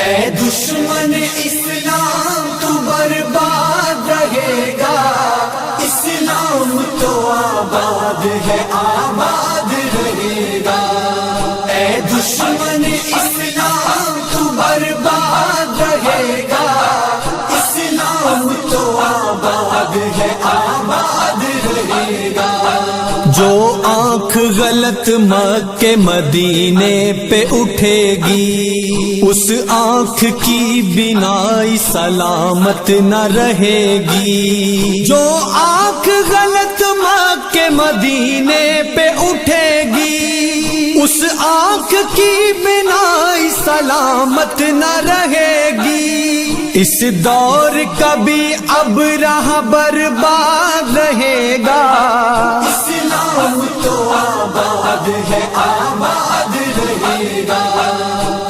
اے دشمن اسلام تو برباد رہے گا، اسلام تو آباد ہے آباد رہے گا۔ اے دشمن اسلام تو برباد رہے گا، اسلام تو آباد ہے آباد رہے گا۔ جو آنکھ غلط مکہ مدینے پہ اٹھے گی، اس آنکھ کی بینائی سلامت نہ رہے گی۔ جو آنکھ غلط مکہ مدینے پہ اٹھے گی، اس آنکھ کی بینائی سلامت نہ رہے گی۔ اس دور کا بھی اب راہ برباد رہے گا، اسلام تو آباد ہے آباد رہے گا۔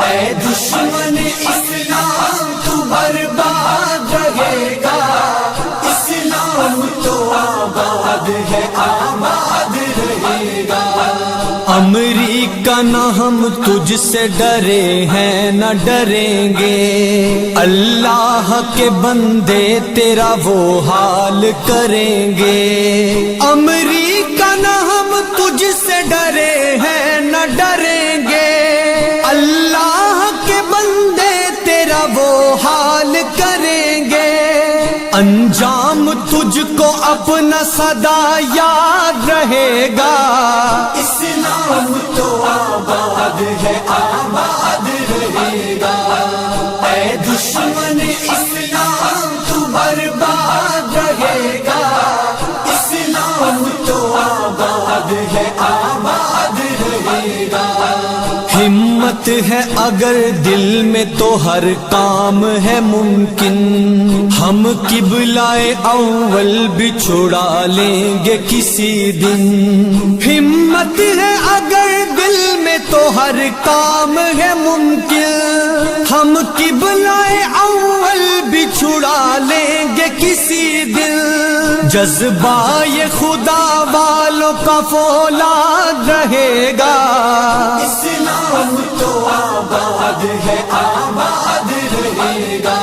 اے دشمن اسلام تو برباد رہے گا، اسلام تو آباد ہے آباد رہے گا۔ امریکہ نہ ہم تجھ سے ڈرے ہیں نہ ڈریں گے، اللہ کے بندے تیرا وہ حال کریں گے۔ امریکہ نہ ہم تجھ سے ڈرے ہیں نہ ڈریں گے، اللہ کے بندے تیرا وہ حال کریں گے۔ انجام تجھ کو اپنا سدا یاد رہے گا، اسلام تو آباد ہے آباد رہے گا۔ اے دشمن اسلام تو برباد رہے گا، اسلام تو آباد ہے آباد رہے گا۔ ہمت ہے اگر دل میں تو ہر کام ہے ممکن، ہم قبلہ اول بھی چھڑا لیں گے کسی دن۔ ہمت ہے اگر دل میں تو ہر کام ہے ممکن، ہم قبلہ اول بھی چھڑا لیں گے کسی دن۔ جذبہ یہ خدا والوں کا فولاد رہے گا، اسلام تو آباد ہے آباد رہے گا۔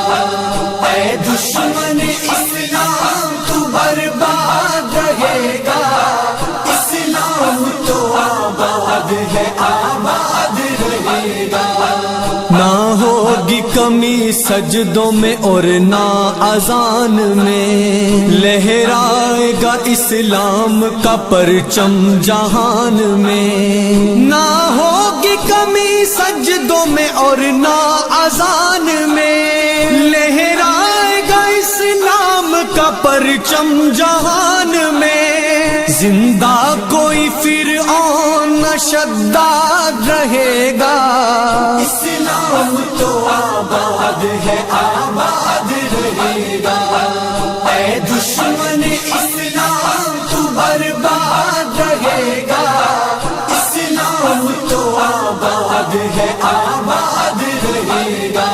اے دشمن اسلام تو برباد رہے گا، اسلام تو آباد ہے آباد رہے گا۔ نہ ہوگی کمی سجدوں میں اور نہ اذان میں، لہرائے گا اسلام کا پرچم جہان میں۔ نہ ہوگی کمی سجدوں میں اور نہ اذان میں، لہرائے گا اسلام کا پرچم جہان میں۔ زندہ کوئی فرعون نہ شداد رہے گا، اسلام تو آباد ہے آباد رہے گا۔ اے دشمن اسلام تو برباد رہے گا، اسلام تو آباد ہے آباد رہے گا۔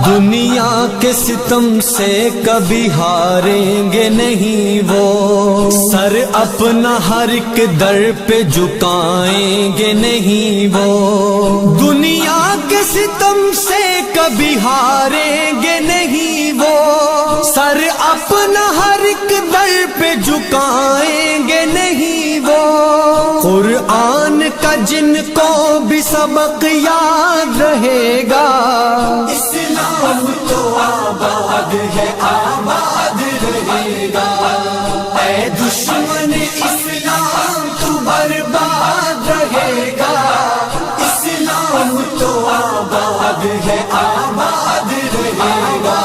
دنیا کے ستم سے کبھی ہاریں گے نہیں وہ، سر اپنا ہر ایک در پہ جھکائیں گے نہیں وہ۔ دنیا کے ستم سے کبھی ہاریں گے نہیں وہ، سر اپنا ہر ایک در پہ جھکائیں گے نہیں وہ۔ قرآن کا جن کو بھی سبق یاد رہے گا، اسلام تو آباد ہے آباد رہے گا۔ اے دشمن اسلام تو برباد رہے گا، اسلام تو آباد ہے آباد رہے گا۔